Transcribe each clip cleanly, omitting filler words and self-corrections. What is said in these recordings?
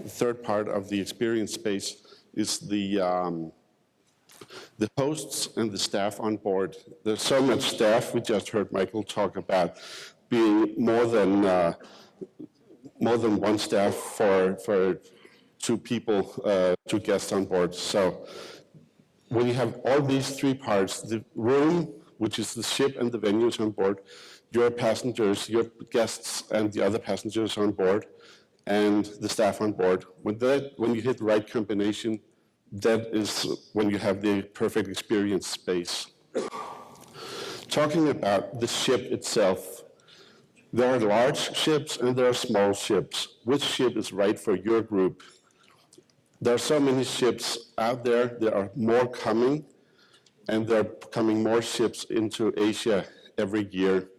The third part of the experience space is the hosts and the staff on board. There's so much staff. We just heard Michael talk about being more than one staff for two people, two guests on board. So when you have all these three parts, the room, which is the ship and the venues on board, your passengers, your guests, and the other passengers on board, and the staff on board. When you hit the right combination, that is when you have the perfect experience space. Talking about the ship itself, there are large ships and there are small ships. Which ship is right for your group? There are so many ships out there. There are more coming, and there are coming more ships into Asia every year.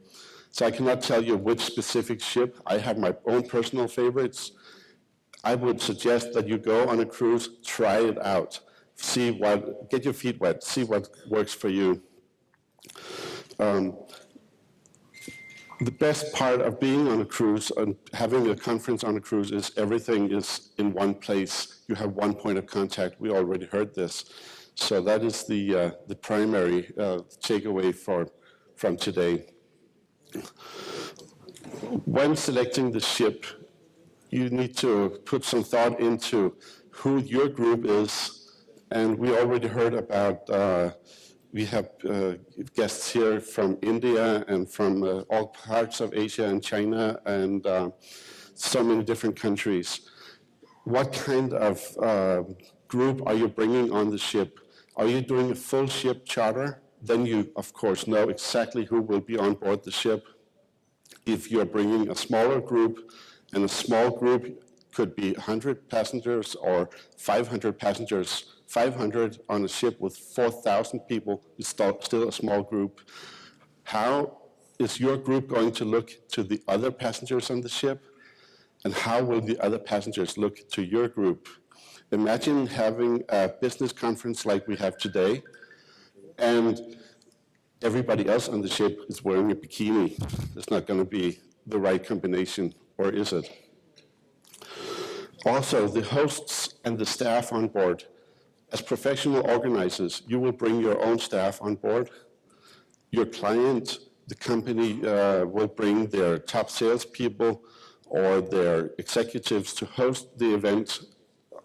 So I cannot tell you which specific ship. I have my own personal favorites. I would suggest that you go on a cruise, try it out, get your feet wet, see what works for you. The best part of being on a cruise and having a conference on a cruise is everything is in one place. You have one point of contact. We already heard this. So that is the primary takeaway from today. When selecting the ship, you need to put some thought into who your group is. And we already heard about, we have guests here from India and from all parts of Asia and China and so many different countries. What kind of group are you bringing on the ship? Are you doing a full ship charter? Then you, of course, know exactly who will be on board the ship. If you're bringing a smaller group, and a small group could be 100 passengers or 500 passengers, 500 on a ship with 4,000 people is still a small group. How is your group going to look to the other passengers on the ship? And how will the other passengers look to your group? Imagine having a business conference like we have today, and everybody else on the ship is wearing a bikini. It's not going to be the right combination, or is it? Also, the hosts and the staff on board. As professional organizers, you will bring your own staff on board. Your client, the company, will bring their top salespeople or their executives to host the event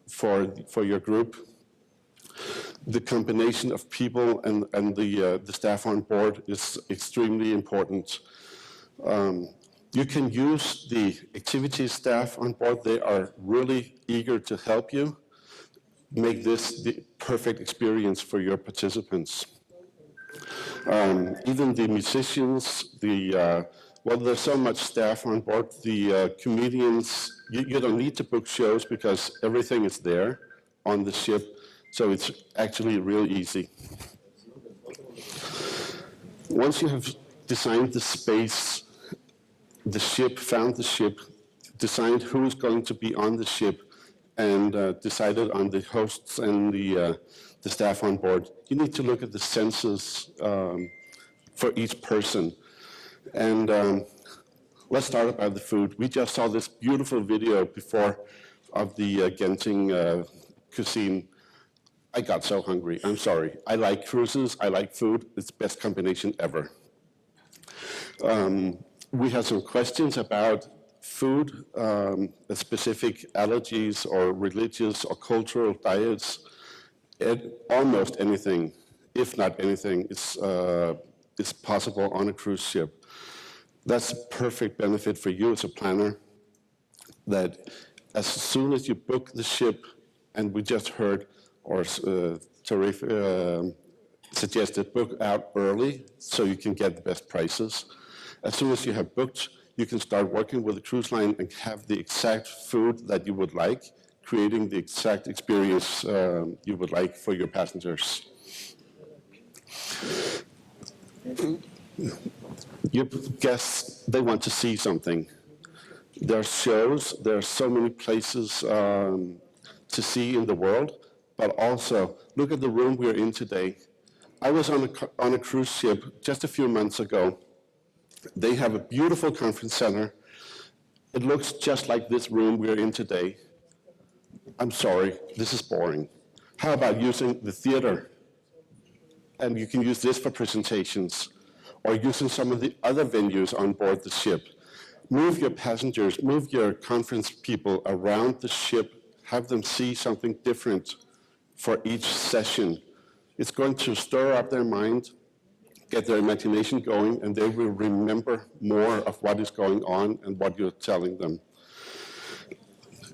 for your group. The combination of people and the staff on board is extremely important. You can use the activities staff on board. They are really eager to help you make this the perfect experience for your participants. Even the musicians, well, there's so much staff on board. The comedians, you don't need to book shows because everything is there on the ship. So it's actually really easy. Once you have designed the space, the ship, found the ship, designed who's going to be on the ship, and decided on the hosts and the staff on board, you need to look at the census for each person. And let's start about the food. We just saw this beautiful video before of the Genting cuisine. I got so hungry, I'm sorry. I like cruises, I like food, it's the best combination ever. We have some questions about food, specific allergies or religious or cultural diets. Almost anything, if not anything, is possible on a cruise ship. That's a perfect benefit for you as a planner, that as soon as you book the ship, and we just heard, or Tarif suggested book out early so you can get the best prices. As soon as you have booked, you can start working with the cruise line and have the exact food that you would like, creating the exact experience you would like for your passengers. Your guests, they want to see something. There are shows, there are so many places to see in the world, but also look at the room we're in today. I was on a cruise ship just a few months ago. They have a beautiful conference center. It looks just like this room we're in today. I'm sorry, this is boring. How about using the theater? And you can use this for presentations, or using some of the other venues on board the ship. Move your passengers, move your conference people around the ship, have them see something different for each session. It's going to stir up their mind, get their imagination going, and they will remember more of what is going on and what you're telling them.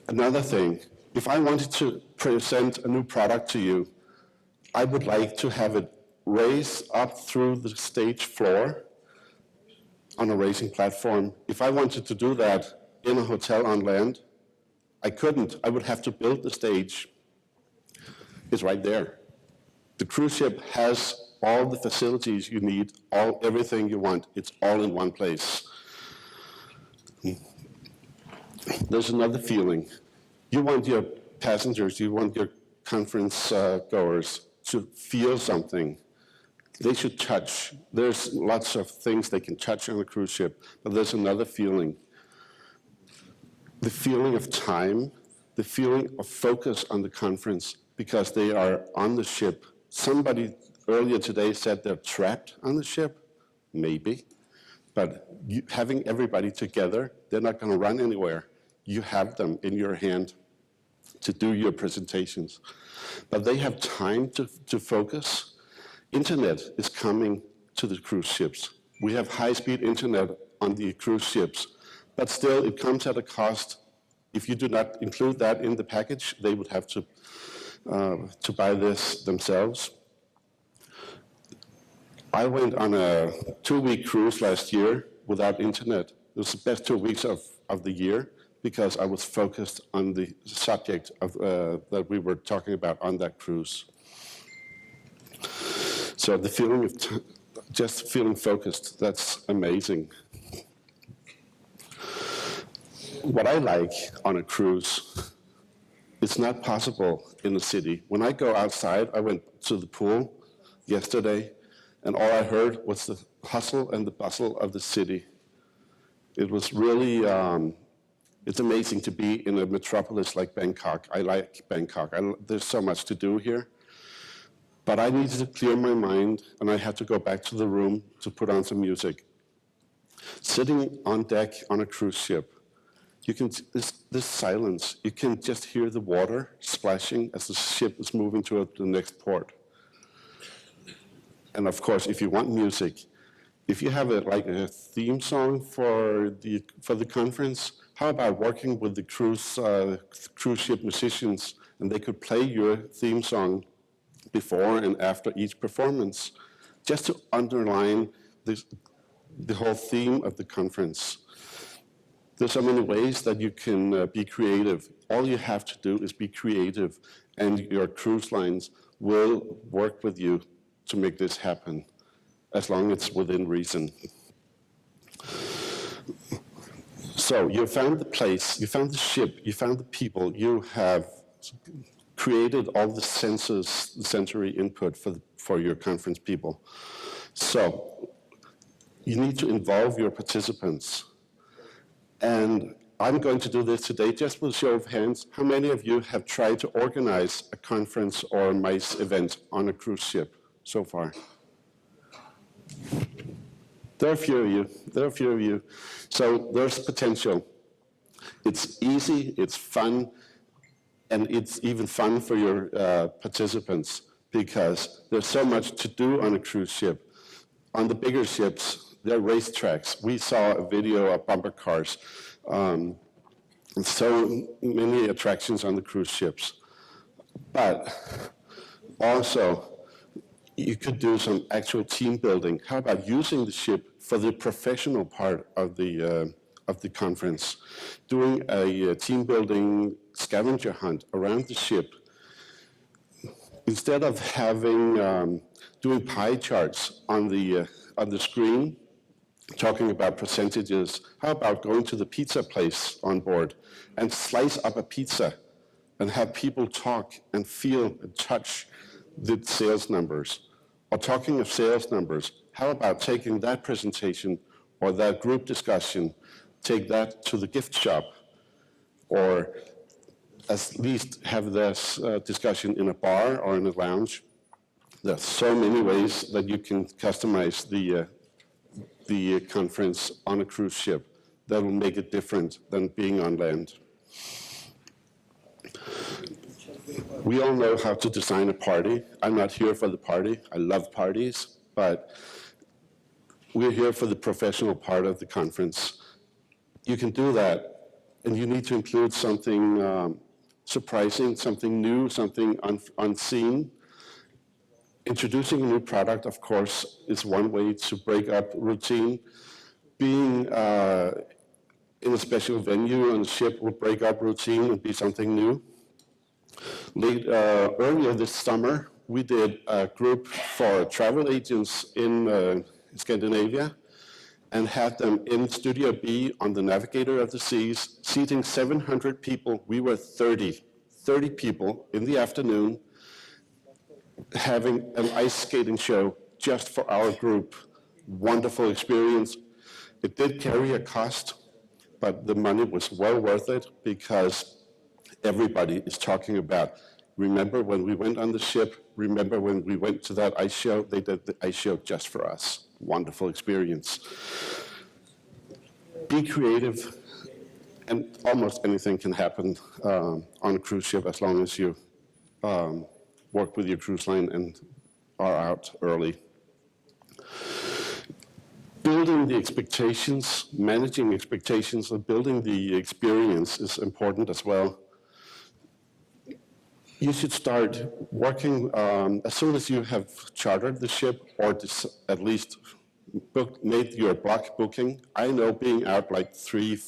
Another thing, if I wanted to present a new product to you, I would like to have it raise up through the stage floor on a racing platform. If I wanted to do that in a hotel on land, I couldn't. I would have to build the stage. It's right there. The cruise ship has all the facilities you need, everything you want. It's all in one place. There's another feeling. You want your passengers, you want your conference goers to feel something. They should touch. There's lots of things they can touch on a cruise ship, but there's another feeling. The feeling of time, the feeling of focus on the conference, because they are on the ship. Somebody earlier today said they're trapped on the ship. Maybe. But having everybody together, they're not going to run anywhere. You have them in your hand to do your presentations. But they have time to focus. Internet is coming to the cruise ships. We have high-speed internet on the cruise ships, but still it comes at a cost. If you do not include that in the package, they would have to buy this themselves. I went on a 2-week cruise last year without internet. It was the best 2 weeks of the year because I was focused on the subject that we were talking about on that cruise. So the feeling of just feeling focused, that's amazing. What I like on a cruise, it's not possible in the city. When I go outside, I went to the pool yesterday, and all I heard was the hustle and the bustle of the city. It was really, it's amazing to be in a metropolis like Bangkok. I like Bangkok. There's so much to do here. But I needed to clear my mind, and I had to go back to the room to put on some music. Sitting on deck on a cruise ship, you can, this silence, you can just hear the water splashing as the ship is moving to the next port. And of course, if you want music, if you have like a theme song for the conference, how about working with the cruise ship musicians, and they could play your theme song before and after each performance, just to underline the whole theme of the conference. There's so many ways that you can be creative. All you have to do is be creative, and your cruise lines will work with you to make this happen, as long as it's within reason. So you found the place, you found the ship, you found the people, you have created all the sensory input for your conference people. So you need to involve your participants. And I'm going to do this today just with a show of hands. How many of you have tried to organize a conference or a MICE event on a cruise ship so far? There are a few of you. There are a few of you. So there's potential. It's easy, it's fun, and it's even fun for your participants because there's so much to do on a cruise ship. On the bigger ships, there are racetracks. We saw a video of bumper cars. So many attractions on the cruise ships. But also, you could do some actual team building. How about using the ship for the professional part of the conference? Doing a team building scavenger hunt around the ship. Instead of having doing pie charts on the screen, talking about percentages, how about going to the pizza place on board and slice up a pizza and have people talk and feel and touch the sales numbers? Or talking of sales numbers, how about taking that presentation or that group discussion, take that to the gift shop, or at least have this discussion in a bar or in a lounge. There's so many ways that you can customize the conference on a cruise ship that will make it different than being on land. We all know how to design a party. I'm not here for the party. I love parties, but we're here for the professional part of the conference. You can do that, and you need to include something surprising, something new, something unseen. Introducing a new product, of course, is one way to break up routine. Being in a special venue on a ship will break up routine and be something new. Earlier this summer, we did a group for travel agents in Scandinavia and had them in Studio B on the Navigator of the Seas, seating 700 people. We were 30 people in the afternoon, having an ice skating show just for our group. Wonderful experience. It did carry a cost, but the money was well worth it because everybody is talking about, remember when we went on the ship, remember when we went to that ice show, they did the ice show just for us. Wonderful experience. Be creative, and almost anything can happen on a cruise ship as long as you work with your cruise line and are out early. Building the expectations, managing expectations, and building the experience is important as well. You should start working as soon as you have chartered the ship or at least made your block booking. I know being out like three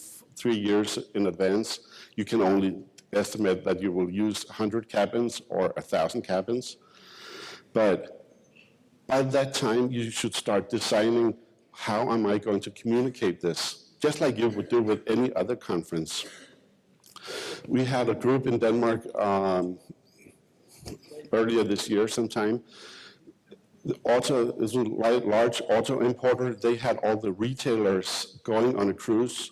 years in advance, you can only estimate that you will use 100 cabins or 1,000 cabins. But by that time, you should start designing, how am I going to communicate this? Just like you would do with any other conference. We had a group in Denmark earlier this year sometime. The auto is a large auto importer. They had all the retailers going on a cruise.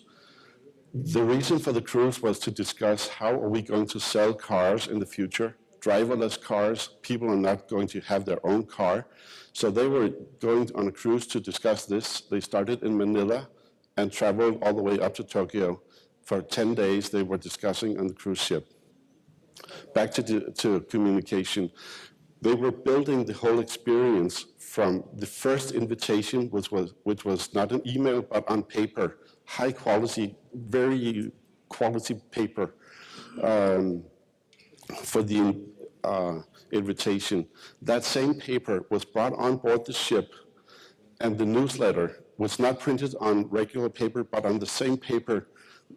The reason for the cruise was to discuss how are we going to sell cars in the future, driverless cars. People are not going to have their own car. So they were going on a cruise to discuss this. They started in Manila and traveled all the way up to Tokyo. For 10 days, they were discussing on the cruise ship. Back to communication. They were building the whole experience from the first invitation, which was not an email, but on paper. High quality, very quality paper for the invitation. That same paper was brought on board the ship, and the newsletter was not printed on regular paper, but on the same paper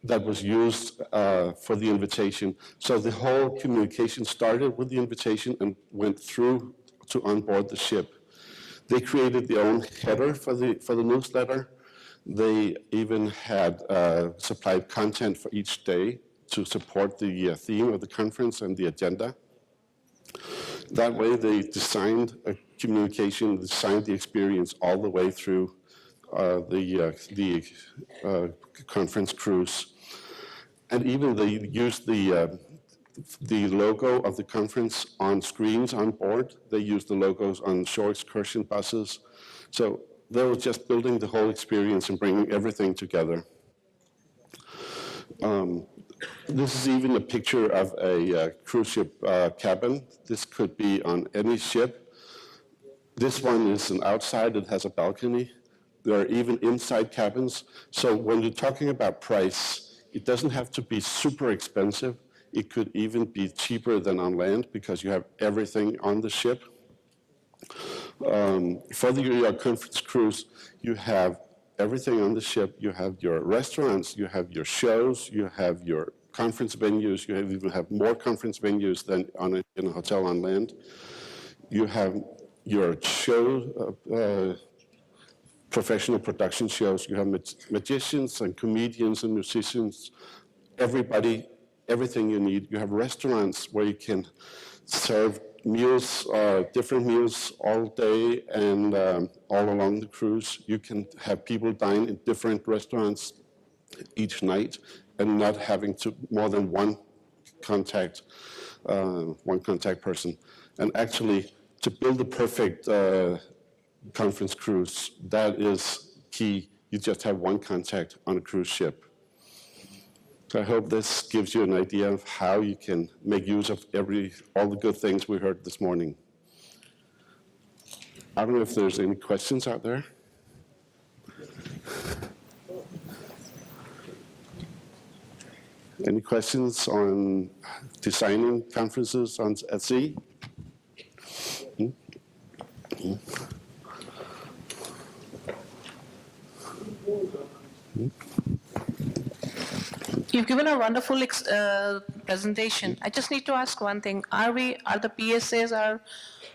that was used for the invitation. So the whole communication started with the invitation and went through to onboard the ship. They created their own header for the newsletter. They even had supplied content for each day to support the theme of the conference and the agenda. That way they designed a communication, designed the experience all the way through the conference cruise. And even they used the logo of the conference on screens on board. They used the logos on shore excursion buses. So they were just building the whole experience and bringing everything together. This is even a picture of a cruise ship cabin. This could be on any ship. This one is an outside, it has a balcony. There are even inside cabins. So when you're talking about price, it doesn't have to be super expensive. It could even be cheaper than on land because you have everything on the ship. For your conference cruise, you have everything on the ship. You have your restaurants, you have your shows, you have your conference venues. You even have more conference venues than in a hotel on land. You have your show, professional production shows. You have magicians and comedians and musicians, everybody, everything you need. You have restaurants where you can serve meals, different meals all day and all along the cruise. You can have people dine in different restaurants each night and not having to more than one contact, one contact person. And actually, to build the perfect conference cruise, that is key. You just have one contact on a cruise ship. So I hope this gives you an idea of how you can make use of all the good things we heard this morning. I don't know if there's any questions out there. Any questions on designing conferences at sea? You've given a wonderful presentation. I just need to ask one thing. Are the PSAs are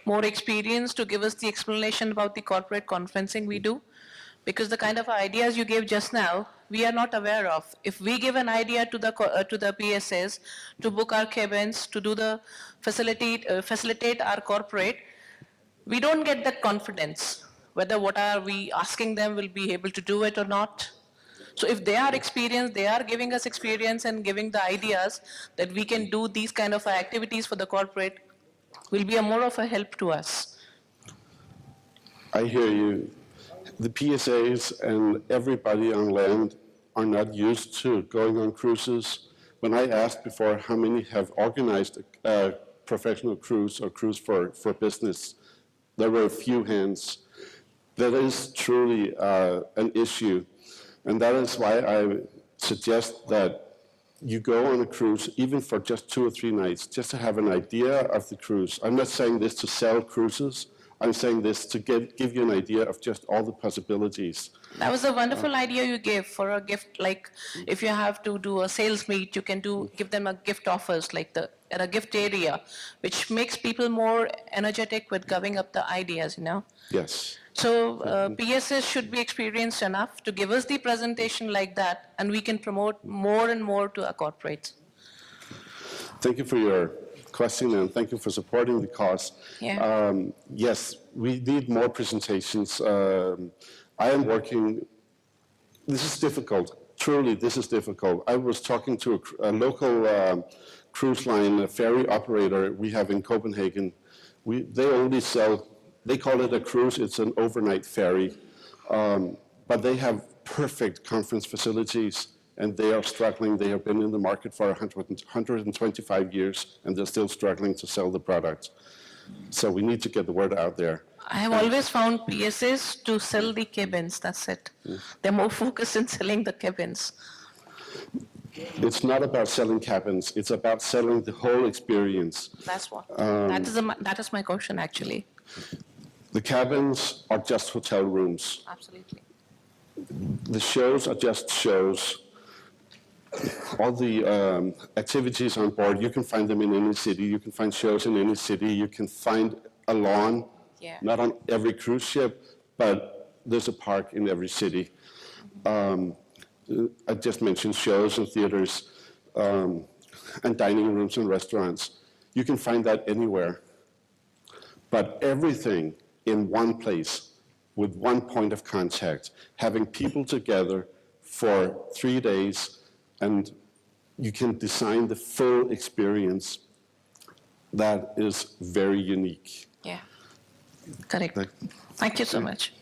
more experienced to give us the explanation about the corporate conferencing we do? Because the kind of ideas you gave just now, we are not aware of. If we give an idea to the PSAs to book our cabins, to do the facilitate our corporate, we don't get that confidence whether what are we asking them will be able to do it or not. So if they are experienced, they are giving us experience and giving the ideas that we can do these kind of activities for the corporate, will be more of a help to us. I hear you. The PSAs and everybody on land are not used to going on cruises. When I asked before how many have organized a professional cruise or cruise for business, there were a few hands. That is truly an issue. And that is why I suggest that you go on a cruise, even for just 2 or 3 nights, just to have an idea of the cruise. I'm not saying this to sell cruises. I'm saying this to give you an idea of just all the possibilities. That was a wonderful idea you gave for a gift. Like if you have to do a sales meet, you can give them a gift offers, like at a gift area, which makes people more energetic with giving up the ideas, you know? Yes. So PSS should be experienced enough to give us the presentation like that, and we can promote more and more to our corporates. Thank you for your question, and thank you for supporting the cause. Yeah. Yes, we need more presentations. I am working, this is difficult. Truly, this is difficult. I was talking to a local cruise line, a ferry operator we have in Copenhagen. They only sell, they call it a cruise, it's an overnight ferry. But they have perfect conference facilities, and they are struggling. They have been in the market for 125 years, and they're still struggling to sell the product. So we need to get the word out there. I have always found PSAs to sell the cabins, that's it. They're more focused in selling the cabins. It's not about selling cabins. It's about selling the whole experience. That's what. That is my question, actually. The cabins are just hotel rooms. Absolutely. The shows are just shows. All the activities on board, you can find them in any city. You can find shows in any city. You can find a lawn, not on every cruise ship, but there's a park in every city. I just mentioned shows and theaters and dining rooms and restaurants. You can find that anywhere. But everything in one place with one point of contact, having people together for 3 days, and you can design the full experience. That is very unique. Yeah, correct. Thank you so much.